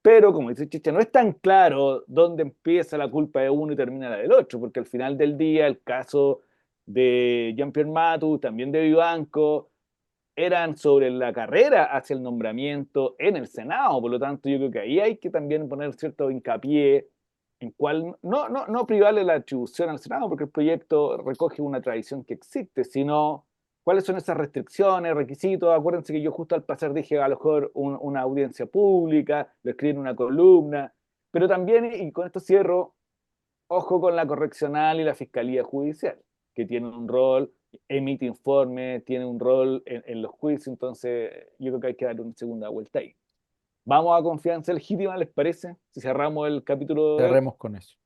Pero, como dice Chicha, no es tan claro dónde empieza la culpa de uno y termina la del otro, porque al final del día el caso de Jean-Pierre Matus, también de Vivanco, eran sobre la carrera hacia el nombramiento en el Senado. Por lo tanto, yo creo que ahí hay que también poner cierto hincapié en cuál, no privarle la atribución al Senado, porque el proyecto recoge una tradición que existe, sino cuáles son esas restricciones, requisitos. Acuérdense que yo justo al pasar dije a lo mejor una audiencia pública, lo escribí en una columna, pero también, y con esto cierro, ojo con la correccional y la fiscalía judicial, que tienen un rol, emite informes, tiene un rol en los juicios, entonces yo creo que hay que dar una segunda vuelta ahí. Vamos a confianza legítima, ¿les parece? Si cerramos el capítulo de hoy. Cerremos con eso.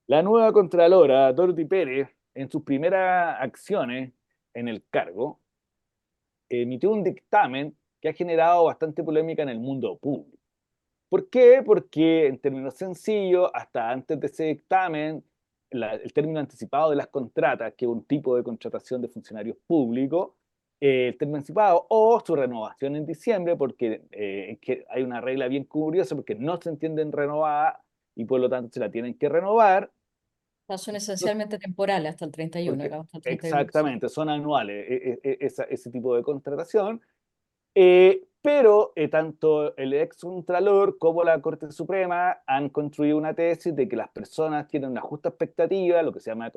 La nueva Contralora, Dorothy Pérez, en sus primeras acciones en el cargo, emitió un dictamen que ha generado bastante polémica en el mundo público. ¿Por qué? Porque en términos sencillos, hasta antes de ese dictamen, el término anticipado de las contratas, que es un tipo de contratación de funcionarios públicos, el término anticipado o su renovación en diciembre, porque que hay una regla bien curiosa, porque no se entienden renovadas y por lo tanto se la tienen que renovar. Son esencialmente temporales hasta el 31, Porque, digamos, hasta el 31 de diciembre. exactamente, son anuales ese tipo de contratación. Pero tanto el ex Contralor como la Corte Suprema han construido una tesis de que las personas tienen una justa expectativa, lo que se llama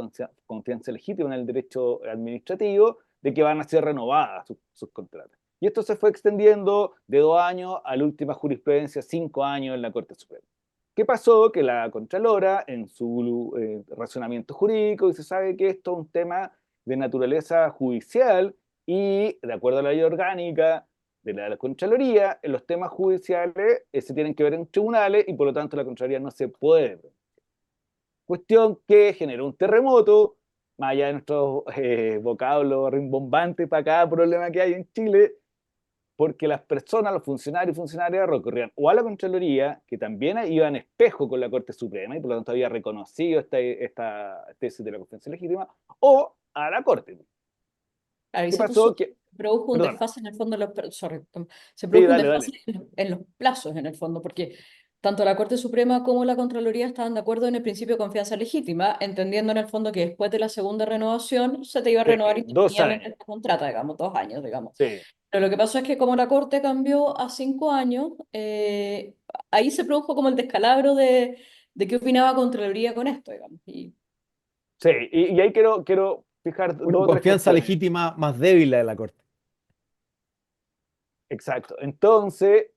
confianza legítima en el derecho administrativo, de que van a ser renovadas sus contratos. Y esto se fue extendiendo de 2 años a la última jurisprudencia, 5 años en la Corte Suprema. ¿Qué pasó? Que la Contralora, en su razonamiento jurídico, dice, sabe que esto es un tema de naturaleza judicial y, de acuerdo a la ley orgánica de la Contraloría, en los temas judiciales se tienen que ver en tribunales y por lo tanto la Contraloría no se puede. Cuestión que generó un terremoto, más allá de nuestros vocablos rimbombantes para cada problema que hay en Chile, porque las personas, los funcionarios y funcionarias recurrían o a la Contraloría, que también iba en espejo con la Corte Suprema y por lo tanto había reconocido esta tesis de la confianza legítima, o a la Corte. Claro, y ¿Qué pasó? se produjo un Perdona, desfase en el fondo, se sí, produjo un dale, desfase dale. en los plazos en el fondo, porque tanto la Corte Suprema como la Contraloría estaban de acuerdo en el principio de confianza legítima, entendiendo en el fondo que después de la segunda renovación se te iba a Sí, renovar 2 años. indefinidamente esta contrata, digamos, 2 años, digamos. Sí, Pero lo que pasó es que como la Corte cambió a 5 años, ahí se produjo como el descalabro de qué opinaba Contraloría con esto, digamos. Y sí. Y ahí quiero fijar Una dos o tres confianza cuestiones. legítima más débil la de la Corte. Exacto. Entonces,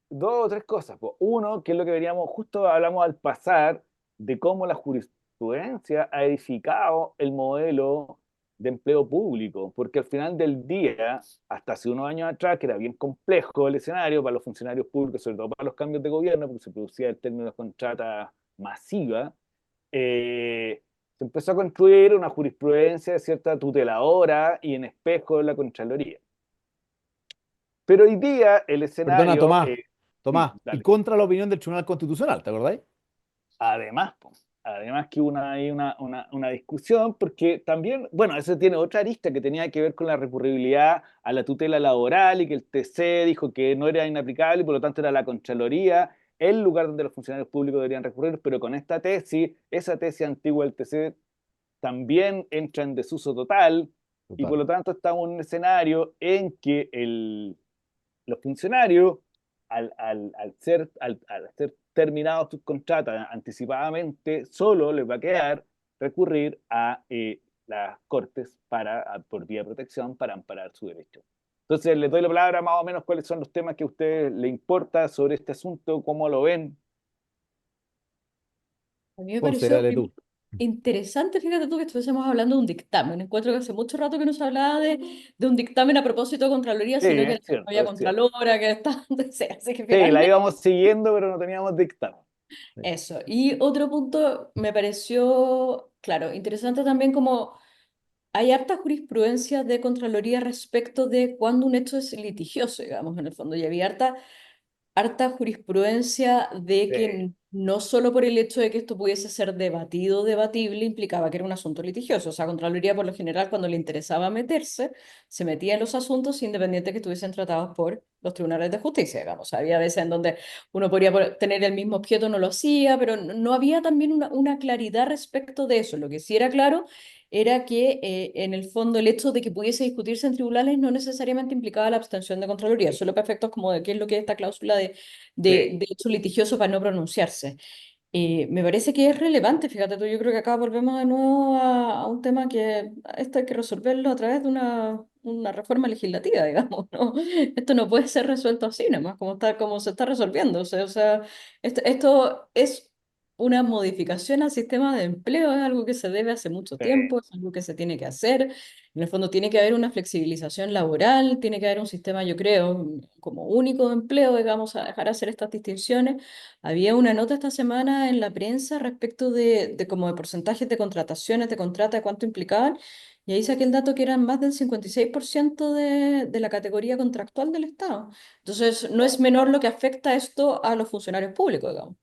dos o tres cosas. Po. Uno, que es lo que veníamos, justo hablamos al pasar de cómo la jurisprudencia ha edificado el modelo de empleo público, porque al final del día, hasta hace unos años atrás, que era bien complejo el escenario para los funcionarios públicos, sobre todo para los cambios de gobierno, porque se producía el término de contrata masiva, se empezó a construir una jurisprudencia de cierta tuteladora y en espejo de la Contraloría. Pero hoy día el Perdona, escenario, Tomás. sí, Tomás, y dale. contra la opinión del Tribunal Constitucional, ¿te acordáis? Además, po, además que hay una discusión, porque también, bueno, eso tiene otra arista que tenía que ver con la recurribilidad a la tutela laboral y que el TC dijo que no era inaplicable y por lo tanto era la Contraloría el lugar donde los funcionarios públicos deberían recurrir, pero con esta tesis, esa tesis antigua del TC también entra en desuso total y por Total. lo tanto estamos en un escenario en que los funcionarios, al ser terminados sus contratos anticipadamente, solo les va a quedar recurrir a las cortes por vía de protección para amparar su derecho. Entonces, les doy la palabra más o menos cuáles son los temas que a ustedes les importa sobre este asunto, cómo lo ven. a mí me José, pareció dale tú. interesante, fíjate tú, que estuviésemos hablando de un dictamen. Encuentro que hace mucho rato que no se hablaba de un dictamen a propósito de Contraloría, Sí, sino que es no cierto, había es cierto. Contralora, que está, sí, así que Sí, la finalmente íbamos siguiendo, pero no teníamos dictamen. Sí. eso. Y otro punto me pareció, claro, interesante también como hay harta jurisprudencia de Contraloría respecto de cuando un hecho es litigioso, digamos, en el fondo, y había harta jurisprudencia de Sí, que no solo por el hecho de que esto pudiese ser debatido o debatible implicaba que era un asunto litigioso. O sea, Contraloría por lo general cuando le interesaba meterse, se metía en los asuntos independiente que estuviesen tratados por los tribunales de justicia, digamos. Había veces en donde uno podría tener el mismo objeto, no lo hacía, pero no había también una claridad respecto de eso. Lo que sí era claro era que en el fondo el hecho de que pudiese discutirse en tribunales no necesariamente implicaba la abstención de Contraloría, solo para efectos como de qué es lo que es esta cláusula Sí. de hecho litigioso para no pronunciarse. Me parece que es relevante, fíjate tú, yo creo que acá volvemos de nuevo a un tema que esto hay que resolverlo a través de una reforma legislativa, digamos, ¿no? Esto no puede ser resuelto así, nomás, como se está resolviendo. O sea, esto es una modificación al sistema de empleo, es algo que se debe hace mucho Sí. tiempo, es algo que se tiene que hacer. En el fondo tiene que haber una flexibilización laboral, tiene que haber un sistema, yo creo, como único de empleo, digamos, a dejar hacer estas distinciones. Había una nota esta semana en la prensa respecto de como de porcentajes de contrataciones, de contrata, cuánto implicaban, y ahí saqué el dato que eran más del 56% de la categoría contractual del Estado. Entonces, no es menor lo que afecta esto a los funcionarios públicos, digamos.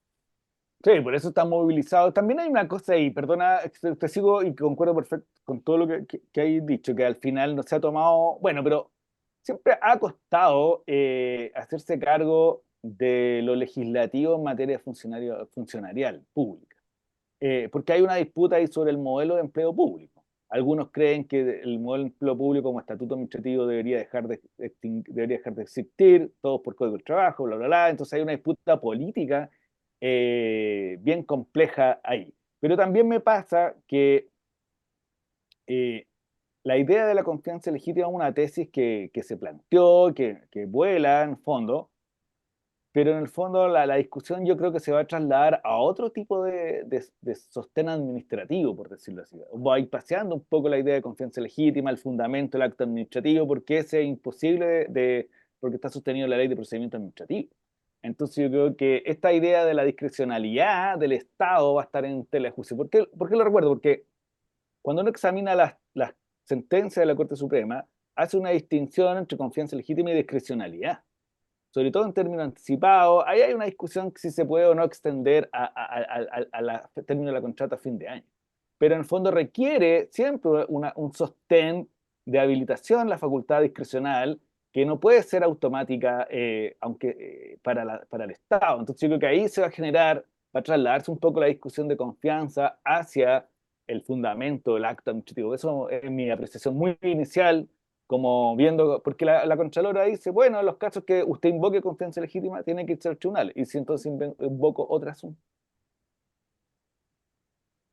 Sí, por eso está movilizado. También hay una cosa ahí, perdona, te sigo y concuerdo perfecto con todo lo que hay dicho, que al final no se ha tomado, bueno, pero siempre ha costado hacerse cargo de lo legislativo en materia funcionarial pública. Porque hay una disputa ahí sobre el modelo de empleo público. Algunos creen que el modelo de empleo público como estatuto administrativo debería dejar de existir, todos por código del trabajo, bla, bla, bla. Entonces hay una disputa política bien compleja ahí. Pero también me pasa que eh, la idea de la confianza legítima es una tesis que se planteó, que vuela en fondo, pero en el fondo la discusión yo creo que se va a trasladar a otro tipo de sostén administrativo, por decirlo así. Va a ir paseando un poco la idea de confianza legítima, el fundamento del acto administrativo, porque ese es imposible porque está sostenido en la ley de procedimiento administrativo. Entonces yo creo que esta idea de la discrecionalidad del Estado va a estar en tela de juicio. ¿Por qué lo recuerdo? Porque cuando uno examina las sentencias de la Corte Suprema, hace una distinción entre confianza legítima y discrecionalidad, sobre todo en términos anticipados. Ahí hay una discusión que si se puede o no extender a la término de la contrata a fin de año. Pero en el fondo requiere siempre un sostén de habilitación, la facultad discrecional, que no puede ser automática para el Estado. Entonces yo creo que ahí se va a generar, va a trasladarse un poco la discusión de confianza hacia el fundamento del acto administrativo. Eso es mi apreciación muy inicial, como viendo, porque la Contralora dice, bueno, en los casos que usted invoque confianza legítima, tiene que irse al tribunal. Y si entonces invoco otro asunto.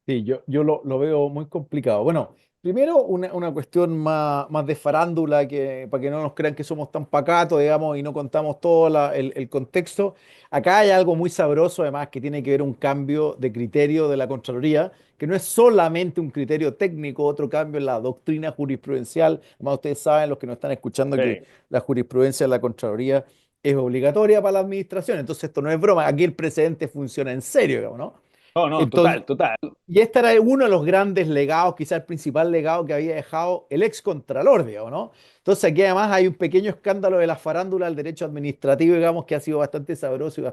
Sí, yo lo veo muy complicado. Bueno, primero una cuestión más de farándula, que, para que no nos crean que somos tan pacatos, digamos, y no contamos todo el contexto. Acá hay algo muy sabroso, además, que tiene que ver un cambio de criterio de la Contraloría, que no es solamente un criterio técnico, otro cambio en la doctrina jurisprudencial. Además, ustedes saben, los que nos están escuchando, que Sí. la jurisprudencia de la Contraloría es obligatoria para la administración. Entonces, esto no es broma, aquí el precedente funciona en serio, digamos, ¿no? No, no, Entonces, total, total. y este era uno de los grandes legados, quizás el principal legado que había dejado el ex contralor, digamos, ¿no? Entonces aquí además hay un pequeño escándalo de la farándula del derecho administrativo, digamos, que ha sido bastante sabroso y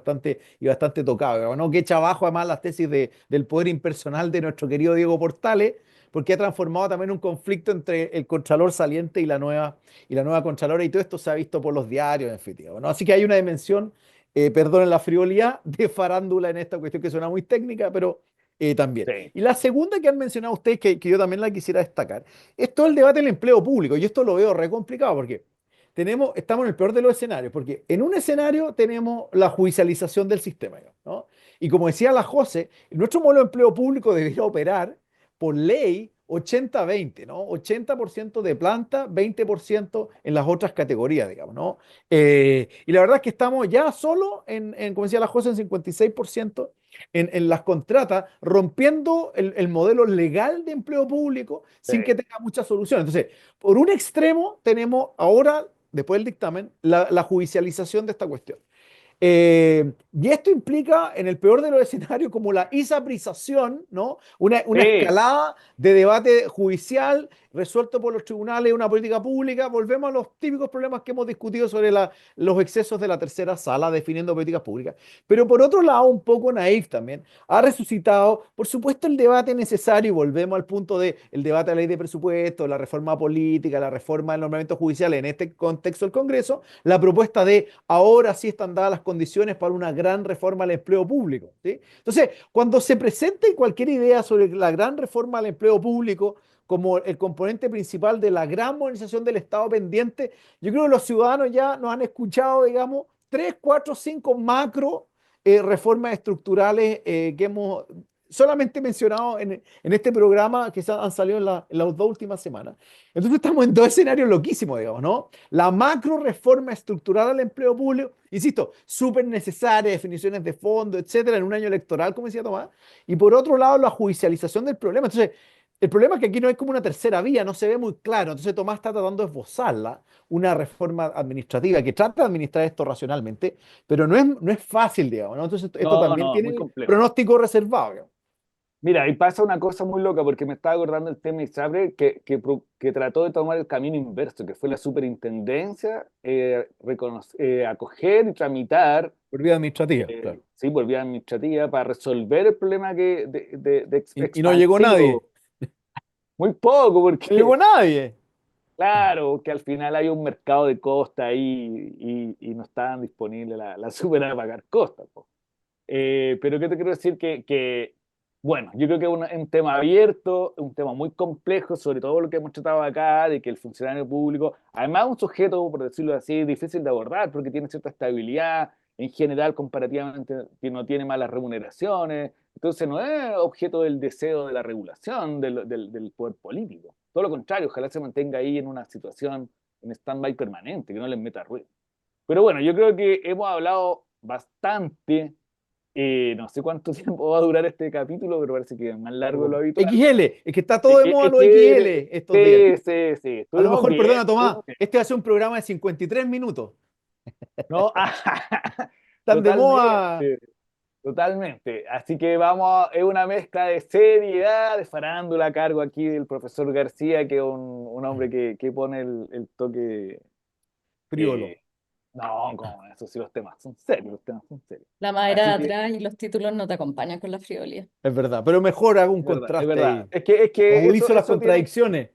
bastante tocado, digamos, ¿no? Que echa abajo además las tesis del poder impersonal de nuestro querido Diego Portales, porque ha transformado también un conflicto entre el contralor saliente y la nueva contralora, y todo esto se ha visto por los diarios, en fin, digamos, ¿no? Así que hay una dimensión, perdonen la frivolidad, de farándula en esta cuestión que suena muy técnica, pero también. Sí, Y la segunda que han mencionado ustedes, que yo también la quisiera destacar, es todo el debate del empleo público. Y esto lo veo re complicado porque estamos en el peor de los escenarios, porque en un escenario tenemos la judicialización del sistema, digamos, ¿no? Y como decía la José, nuestro modelo de empleo público debería operar por ley 80-20, ¿no? 80% de planta, 20% en las otras categorías, digamos, ¿no? Y la verdad es que estamos ya solo como decía la José, en 56% en las contratas, rompiendo el modelo legal de empleo público sin que sí. tenga muchas soluciones. Entonces, por un extremo tenemos ahora, después del dictamen, la judicialización de esta cuestión. Y esto implica, en el peor de los escenarios, como la isaprización, ¿no? Una Sí, escalada de debate judicial, resuelto por los tribunales, una política pública, volvemos a los típicos problemas que hemos discutido sobre los excesos de la tercera sala definiendo políticas públicas. Pero por otro lado, un poco naif también, ha resucitado, por supuesto, el debate necesario, y volvemos al punto de el debate de la ley de presupuesto, la reforma política, la reforma del nombramiento judicial, en este contexto del Congreso, la propuesta de ahora sí están dadas las condiciones para una gran reforma al empleo público, ¿sí? Entonces, cuando se presente cualquier idea sobre la gran reforma al empleo público como el componente principal de la gran modernización del Estado pendiente, yo creo que los ciudadanos ya nos han escuchado, digamos, 3, 4, 5 macro reformas estructurales que hemos solamente mencionado en este programa que han salido en las 2 últimas semanas. Entonces estamos en dos escenarios loquísimos, digamos, ¿no? La macro reforma estructural al empleo público, insisto, súper necesaria, definiciones de fondo, etcétera, en un año electoral, como decía Tomás. Y por otro lado, la judicialización del problema. Entonces, el problema es que aquí no hay como una tercera vía, no se ve muy claro. Entonces Tomás está tratando de esbozarla, una reforma administrativa que trata de administrar esto racionalmente, pero no es fácil, digamos, ¿no? Entonces esto No, también no, muy tiene complejo. pronóstico reservado, digamos. Mira, y pasa una cosa muy loca, porque me estaba acordando el tema Isabre que trató de tomar el camino inverso, que fue la superintendencia, acoger y tramitar, Por vía administrativa, claro. sí, por vía administrativa, para resolver el problema Y no llegó nadie. expansivo. Muy poco, No llegó porque, nadie. claro, que al final hay un mercado de costa ahí y no estaban disponibles la super a pagar costas, po. Pero ¿qué te quiero decir? Bueno, yo creo que es un tema abierto, un tema muy complejo, sobre todo lo que hemos tratado acá, de que el funcionario público, además es un sujeto, por decirlo así, difícil de abordar, porque tiene cierta estabilidad, en general, comparativamente, que no tiene malas remuneraciones, entonces no es objeto del deseo de la regulación del poder político. Todo lo contrario, ojalá se mantenga ahí en una situación, en stand-by permanente, que no les meta ruido. Pero bueno, yo creo que hemos hablado bastante. No sé cuánto tiempo va a durar este capítulo, pero parece que es más largo de lo habitual. XL, es que está todo de moda los XL, XL estos días. sí, sí, sí, A lo estuvimos mejor, bien, perdona, Tomás, estuvimos bien. este va a ser un programa de 53 minutos. No, Están de moda. totalmente, totalmente. Así que es una mezcla de seriedad, de farándula a cargo aquí del profesor García, que es un hombre que pone el toque. Frívolo. eh, no, como eso sí, los temas son serios, los temas son serios. La madera de Así que atrás y los títulos no te acompañan con la frivolidad. Es verdad, pero mejor hago un es verdad, es contraste verdad. ahí. Es que Agudizo las contradicciones.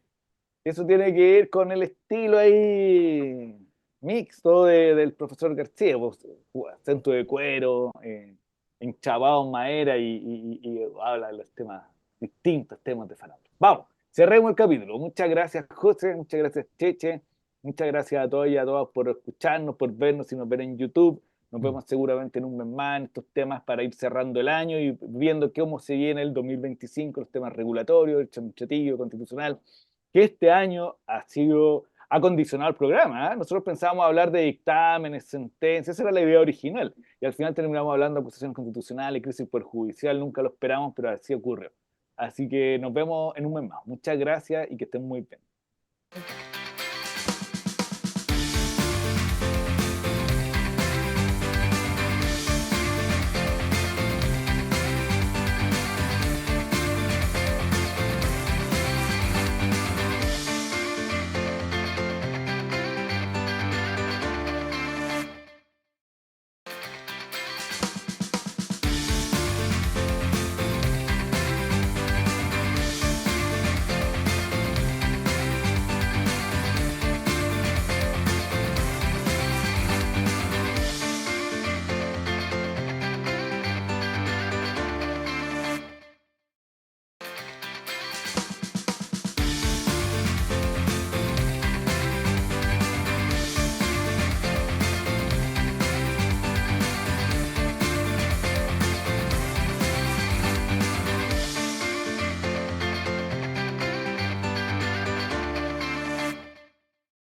eso tiene que ir con el estilo ahí mixto del profesor García, pues, acento de cuero, enchavado en madera y habla de los temas, distintos temas de farándula. Vamos, cerremos el capítulo. Muchas gracias, José, muchas gracias, Cheche, muchas gracias a todos y a todas por escucharnos, por vernos y nos ven en YouTube. Nos Mm. vemos seguramente en un mes más en estos temas para ir cerrando el año y viendo cómo se viene el 2025, los temas regulatorios, el administrativo, constitucional, que este año ha condicionado el programa, ¿eh? Nosotros pensábamos hablar de dictámenes, sentencias, esa era la idea original, y al final terminamos hablando de acusaciones constitucionales, crisis judicial, nunca lo esperamos, pero así ocurrió. Así que nos vemos en un mes más. Muchas gracias y que estén muy bien.